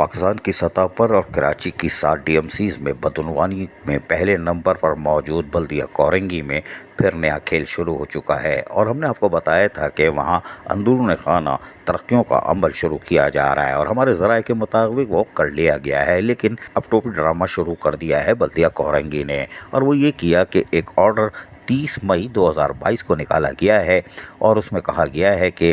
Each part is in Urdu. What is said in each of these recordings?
پاکستان کی سطح پر اور کراچی کی 7 DMCs میں بدعنوانی میں پہلے نمبر پر موجود بلدیہ کورنگی میں پھر نیا کھیل شروع ہو چکا ہے، اور ہم نے آپ کو بتایا تھا کہ وہاں اندرون خانہ ترقیوں کا عمل شروع کیا جا رہا ہے، اور ہمارے ذرائع کے مطابق وہ کر لیا گیا ہے، لیکن اب ٹوپی ڈرامہ شروع کر دیا ہے بلدیہ کورنگی نے، اور وہ یہ کیا کہ ایک آرڈر 30 مئی 2022 کو نکالا گیا ہے، اور اس میں کہا گیا ہے کہ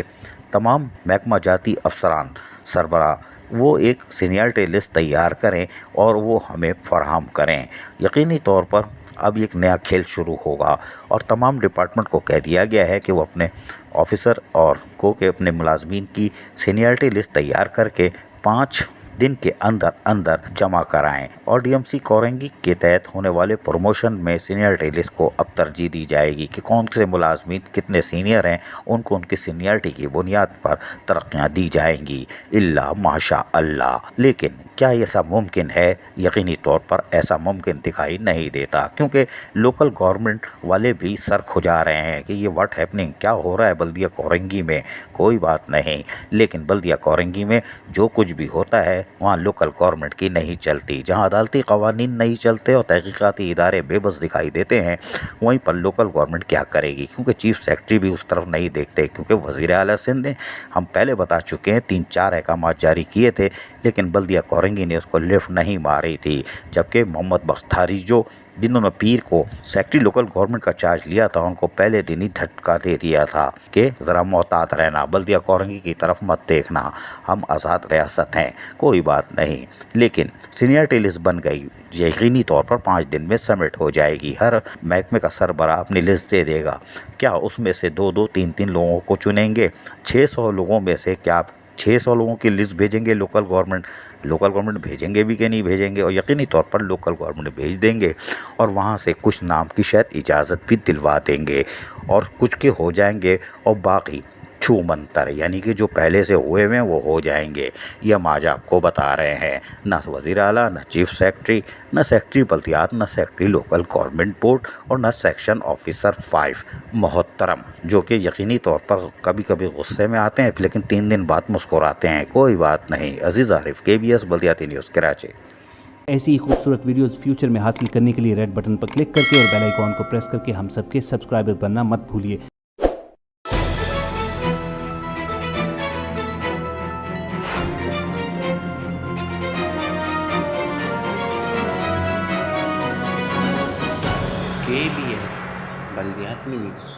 تمام محکمہ جاتی افسران سربراہ وہ ایک سینیارٹی لسٹ تیار کریں اور وہ ہمیں فراہم کریں۔ یقینی طور پر اب ایک نیا کھیل شروع ہوگا، اور تمام ڈپارٹمنٹ کو کہہ دیا گیا ہے کہ وہ اپنے آفیسر اور اپنے ملازمین کی سینیارٹی لسٹ تیار کر کے 5 دن کے اندر جمع کرائیں، اور DMC کورنگی کے تحت ہونے والے پروموشن میں سینیارٹی لسٹ کو اب ترجیح دی جائے گی کہ کون سے ملازمین کتنے سینئر ہیں، ان کو ان کی سینیارٹی کی بنیاد پر ترقیاں دی جائیں گی، الا ماشاء اللہ۔ لیکن کیا ایسا ممکن ہے؟ یقینی طور پر ایسا ممکن دکھائی نہیں دیتا، کیونکہ لوکل گورنمنٹ والے بھی سر کھجا رہے ہیں کہ یہ واٹ ہیپننگ، کیا ہو رہا ہے بلدیہ کورنگی میں؟ کوئی بات نہیں، لیکن بلدیہ کورنگی میں جو کچھ بھی ہوتا ہے وہاں لوکل گورنمنٹ کی نہیں چلتی۔ جہاں عدالتی قوانین نہیں چلتے اور تحقیقاتی ادارے بے بس دکھائی دیتے ہیں، وہیں پر لوکل گورنمنٹ کیا کرے گی؟ کیونکہ چیف سیکرٹری بھی اس طرف نہیں دیکھتے، کیونکہ وزیر اعلیٰ سندھ نے، ہم پہلے بتا چکے ہیں، 3-4 احکامات جاری کیے تھے، لیکن بلدیہ کورنگی نے اس کو لفٹ نہیں ماری تھی، جبکہ محمد بختیاری جنہوں نے پیر کو سیکرٹری لوکل گورنمنٹ کا چارج لیا تھا، ان کو پہلے دن ہی دھٹکا دے دیا تھا کہ ذرا محتاط رہنا، بلدیہ کورنگی کی طرف مت دیکھنا، ہم آزاد ریاست ہیں، کوئی بات نہیں۔ لیکن سینیارٹی لسٹ بن گئی، یقینی طور پر 5 دن میں سبمٹ ہو جائے گی، ہر محکمے کا سربراہ اپنی لسٹ دے دے گا۔ کیا اس میں سے 2-2 3-3 لوگوں کو چنیں گے؟ 600 لوگوں میں سے کیا آپ 600 لوگوں کی لسٹ بھیجیں گے لوکل گورنمنٹ بھیجیں گے بھی کہ نہیں بھیجیں گے؟ اور یقینی طور پر لوکل گورنمنٹ بھیج دیں گے، اور وہاں سے کچھ نام کی شاید اجازت بھی دلوا دیں گے، اور کچھ کے ہو جائیں گے، اور باقی چھو منتر، یعنی کہ جو پہلے سے ہوئے ہوئے ہیں وہ ہو جائیں گے۔ یہ ہم آج آپ کو بتا رہے ہیں، نہ وزیر اعلیٰ، نہ چیف سیکرٹری، نہ سیکرٹری بلدیات، نہ سیکرٹری لوکل گورنمنٹ بورڈ، اور نہ سیکشن آفیسر 5 محترم، جو کہ یقینی طور پر کبھی کبھی غصے میں آتے ہیں لیکن 3 دن بعد مسکراتے ہیں۔ کوئی بات نہیں۔ عزیز عارف، KBS بلدیاتی نیوز کراچی۔ ایسی ہی خوبصورت ویڈیوز فیوچر میں حاصل کرنے کے لیے ریڈ بٹن پر کلک کر کے اور بیل آئیکن کو پریس کر کے ہم سب کے سبسکرائبر بننا مت بھولیے۔ KBS بلدیاتی نیوز۔